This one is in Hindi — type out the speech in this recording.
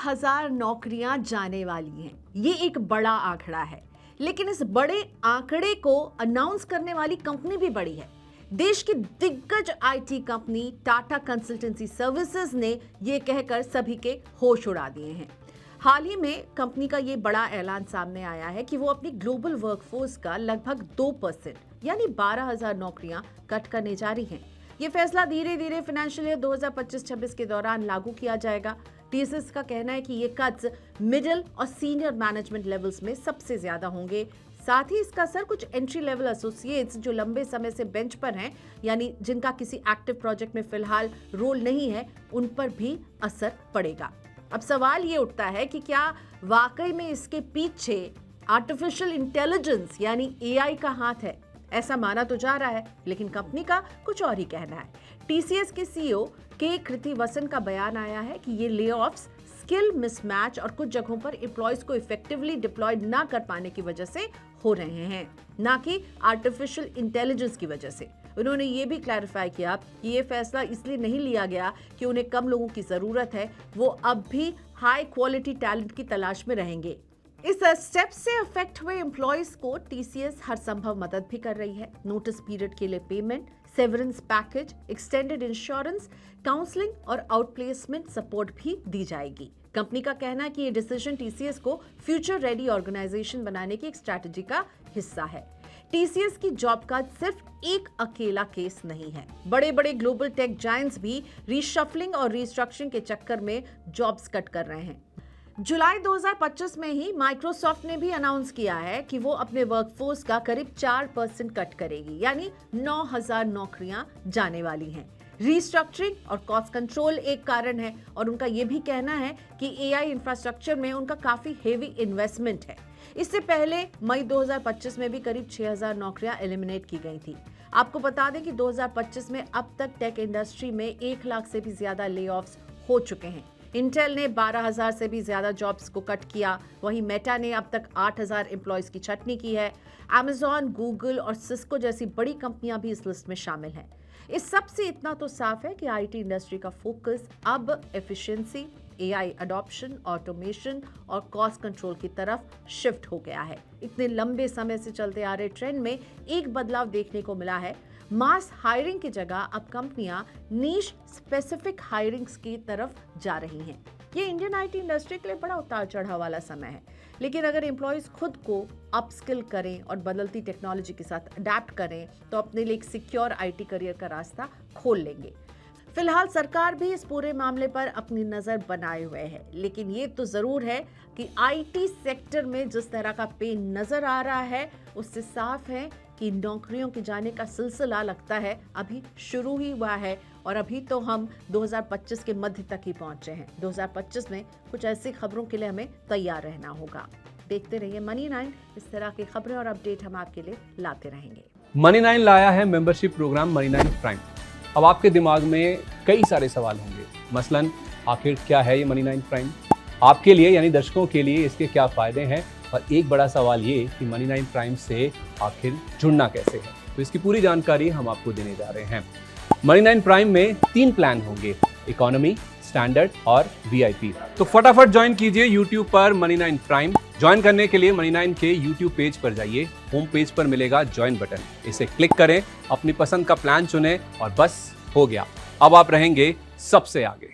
12,000 नौकरियां जाने वाली हैं। ये एक बड़ा आंकड़ा है, लेकिन इस बड़े आंकड़े को अनाउंस करने वाली कंपनी भी बड़ी है। देश की दिग्गज IT company Tata consultancy services ने ये कहकर सभी के होश उड़ा दिए हैं। हाल ही में कंपनी का ये बड़ा ऐलान सामने आया है कि वो अपनी ग्लोबल वर्कफोर्स का लगभग 2% यानी 12,000 नौकरियां कट करने जा रही हैं। ये फैसला धीरे धीरे फाइनेंशियल ईयर 2025-26 के दौरान लागू किया जाएगा। टीसीएस का कहना है कि ये कट्स मिडिल और सीनियर मैनेजमेंट लेवल्स में सबसे ज्यादा होंगे। साथ ही इसका असर कुछ एंट्री लेवल एसोसिएट्स जो लंबे समय से बेंच पर हैं, यानी जिनका किसी एक्टिव प्रोजेक्ट में फिलहाल रोल नहीं है, उन पर भी असर पड़ेगा। अब सवाल ये उठता है कि क्या वाकई में इसके पीछे आर्टिफिशियल इंटेलिजेंस यानी एआई का हाथ है। ऐसा माना तो जा रहा है, लेकिन कंपनी का कुछ और ही कहना है। टीसीएस के सीईओ के कृतिवसन का बयान आया है कि ये लेऑफ्स स्किल मिसमैच और कुछ जगहों पर एम्प्लॉयज को इफेक्टिवली डिप्लॉयड ना कर पाने की वजह से हो रहे हैं, ना कि आर्टिफिशियल इंटेलिजेंस की वजह से। उन्होंने ये भी क्लैरिफाई किया कि ये फैसला इसलिए नहीं लिया गया कि उन्हें कम लोगों की जरूरत है, वो अब भी हाई क्वालिटी टैलेंट की तलाश में रहेंगे। इस स्टेप से अफेक्ट हुए एम्प्लॉयज को टीसीएस हर संभव मदद भी कर रही है। नोटिस पीरियड के लिए payment, severance package, extended insurance, counselling और आउटप्लेसमेंट सपोर्ट भी दी जाएगी। कंपनी का कहना है कि ये डिसीजन टीसीएस को फ्यूचर रेडी ऑर्गेनाइजेशन बनाने की एक स्ट्रैटेजी का हिस्सा है। टीसीएस की जॉब कार्ड सिर्फ एक अकेला केस नहीं है। बड़े बड़े ग्लोबल टेक जायंट्स भी रीशफलिंग और रीस्ट्रक्चरिंग के चक्कर में जॉब्स कट कर रहे हैं। जुलाई 2025 में ही माइक्रोसॉफ्ट ने भी अनाउंस किया है कि वो अपने वर्कफोर्स का करीब 4% कट करेगी, यानी 9,000 नौकरियां जाने वाली हैं। रीस्ट्रक्चरिंग और कॉस्ट कंट्रोल एक कारण है, और उनका ये भी कहना है कि एआई इंफ्रास्ट्रक्चर में उनका काफी हेवी इन्वेस्टमेंट है। इससे पहले मई 2025 में भी करीब 6,000 नौकरियां एलिमिनेट की गई थी। आपको बता दें कि 2025 में अब तक टेक इंडस्ट्री में 1 लाख से भी ज्यादा लेऑफ्स हो चुके हैं। इंटेल ने 12,000 से भी ज्यादा जॉब्स को कट किया। वहीं मेटा ने अब तक 8,000 एम्प्लॉयज की छटनी की है। अमेजॉन, गूगल और सिस्को जैसी बड़ी कंपनियां भी इस लिस्ट में शामिल हैं। इस सब से इतना तो साफ है कि आईटी इंडस्ट्री का फोकस अब एफिशिएंसी, एआई अडॉप्शन, ऑटोमेशन और कॉस्ट कंट्रोल की तरफ शिफ्ट हो गया है। इतने लंबे समय से चलते आ रहे ट्रेंड में एक बदलाव देखने को मिला है। मास हायरिंग की जगह अब कंपनियां नीश स्पेसिफिक हायरिंग्स की तरफ जा रही हैं। ये इंडियन आईटी इंडस्ट्री के लिए बड़ा उतार चढ़ाव वाला समय है, लेकिन अगर एम्प्लॉयज खुद को अपस्किल करें और बदलती टेक्नोलॉजी के साथ अडेप्ट करें तो अपने लिए एक सिक्योर आईटी करियर का रास्ता खोल लेंगे। फिलहाल सरकार भी इस पूरे मामले पर अपनी नजर बनाए हुए है, लेकिन ये तो जरूर है कि आईटी सेक्टर में जिस तरह का पेन नजर आ रहा है, उससे साफ है कि नौकरियों के जाने का सिलसिला लगता है अभी शुरू ही हुआ है, और अभी तो हम 2025 के मध्य तक ही पहुंचे हैं। 2025 में कुछ ऐसी खबरों के लिए हमें तैयार रहना होगा। देखते रहिए मनी 9, इस तरह की खबरें और अपडेट हम आपके लिए लाते रहेंगे। मनी 9 लाया है मेंबरशिप प्रोग्राम मनी 9 प्राइम। अब आपके दिमाग में कई सारे सवाल होंगे, मसलन आखिर क्या है ये मनी 9 प्राइम, आपके लिए यानी दर्शकों के लिए इसके क्या फायदे हैं, और एक बड़ा सवाल ये कि मनी 9 प्राइम से आखिर जुड़ना कैसे है। तो इसकी पूरी जानकारी हम आपको देने जा रहे हैं। मनी 9 प्राइम में 3 प्लान होंगे, इकोनॉमी, स्टैंडर्ड और वीआईपी। तो फटाफट ज्वाइन कीजिए यूट्यूब पर मनी 9 प्राइम। ज्वाइन करने के लिए मनी 9 के यूट्यूब पेज पर जाइए। होम पेज पर मिलेगा ज्वाइन बटन, इसे क्लिक करें, अपनी पसंद का प्लान चुनें और बस हो गया, अब आप रहेंगे सबसे आगे।